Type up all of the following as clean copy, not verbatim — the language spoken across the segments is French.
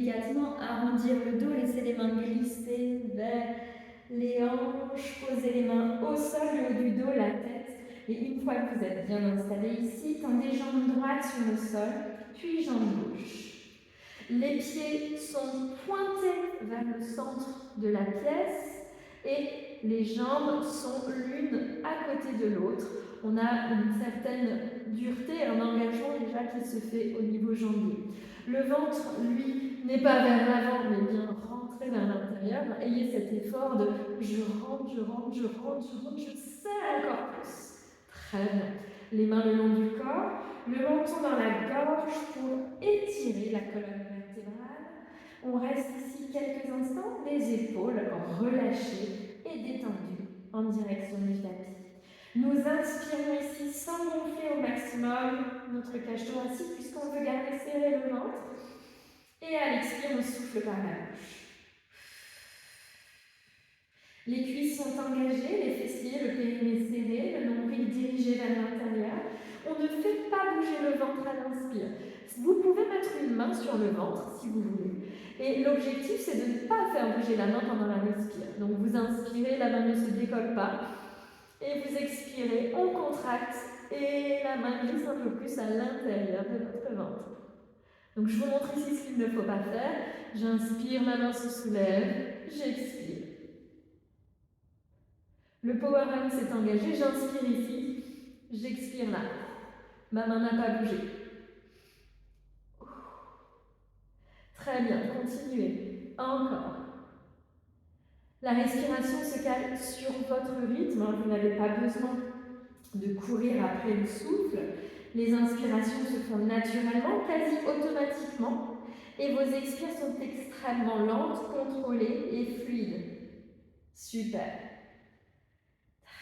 Immédiatement arrondir le dos, laisser les mains glisser vers les hanches, poser les mains au sol, le haut du dos, la tête. Et une fois que vous êtes bien installé ici, tendez jambes droites sur le sol, puis jambes gauche. Les pieds sont pointés vers le centre de la pièce et les jambes sont l'une à côté de l'autre. On a une certaine dureté, un engagement déjà qui se fait au niveau jambier. Le ventre, lui, n'est pas vers l'avant, mais bien rentré vers l'intérieur. Ayez cet effort de je rentre, je rentre, je rentre, je rentre, je serre encore plus. Très bien. Les mains le long du corps, le menton dans la gorge pour étirer la colonne vertébrale. On reste ici quelques instants, les épaules relâchées et détendues en direction du tapis. Nous inspirons ici sans gonfler au maximum notre cage thoracique puisqu'on veut garder serré le ventre. Et à l'expire, on souffle par la bouche. Les cuisses sont engagées, les fessiers, le périnée serré, le nombril dirigé vers l'intérieur. On ne fait pas bouger le ventre à l'inspire. Vous pouvez mettre une main sur le ventre si vous voulez. Et l'objectif, c'est de ne pas faire bouger la main pendant la respire. Donc vous inspirez, la main ne se décolle pas. Et vous expirez, on contracte et la main glisse un peu plus à l'intérieur de votre ventre. Donc je vous montre ici ce qu'il ne faut pas faire. J'inspire, ma main se soulève, j'expire. Le power arm s'est engagé, j'inspire ici, j'expire là. Ma main n'a pas bougé. Très bien, continuez. Encore. La respiration se cale sur votre rythme, vous n'avez pas besoin de courir après le souffle. Les inspirations se font naturellement, quasi automatiquement, et vos expires sont extrêmement lentes, contrôlées et fluides. Super.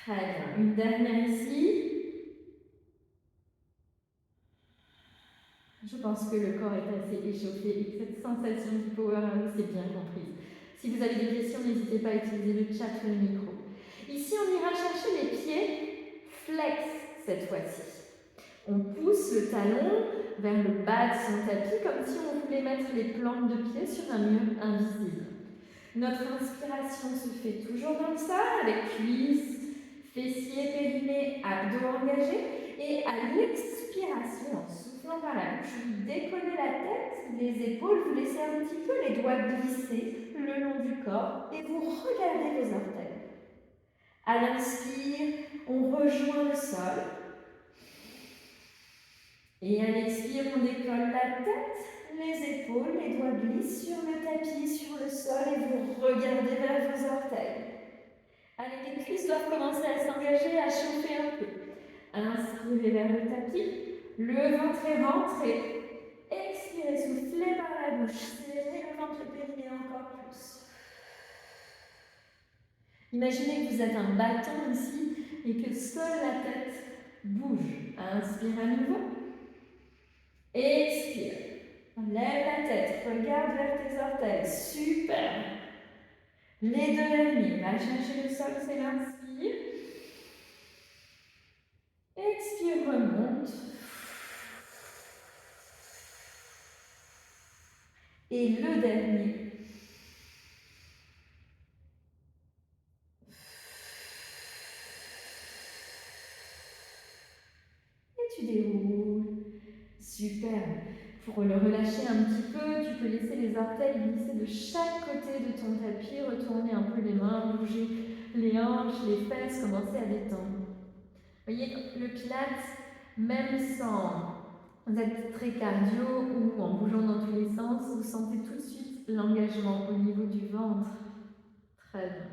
Très bien. Une dernière ici. Je pense que le corps est assez échauffé et que cette sensation du power arm s'est bien comprise. Si vous avez des questions, n'hésitez pas à utiliser le chat ou le micro. Ici, on ira chercher les pieds flex cette fois-ci. On pousse le talon vers le bas de son tapis comme si on voulait mettre les plantes de pied sur un mur invisible. Notre inspiration se fait toujours dans le sol avec cuisses, fessiers, périnée, abdos engagés. Et à l'expiration, en soufflant par la bouche, vous décollez la tête, les épaules, vous laissez un petit peu les doigts glisser le long du corps et vous regardez vos orteils. À l'inspire, on rejoint le sol. Et à l'expire, on décolle la tête, les épaules, les doigts glissent sur le tapis, sur le sol et vous regardez vers vos orteils. Allez, les cuisses doivent commencer à s'engager, à chauffer un peu. Inspirez vers le tapis, le ventre est rentré. Expirez, soufflez par la bouche, serrez le ventre périnée encore plus. Imaginez que vous êtes un bâton ici et que seule la tête bouge. Inspire à nouveau. Expire. Lève la tête, regarde vers tes orteils. Super. Les deux derniers. Va chercher le sol, c'est l'inspire. Expire, remonte. Et le dernier. Et tu déroules. Super. Pour le relâcher un petit peu, tu peux laisser les orteils glisser de chaque côté de ton tapis, retourner un peu les mains, bouger les hanches, les fesses, commencer à détendre. Vous voyez, le pilates, même sans être très cardio ou en bougeant dans tous les sens, vous sentez tout de suite l'engagement au niveau du ventre. Très bien.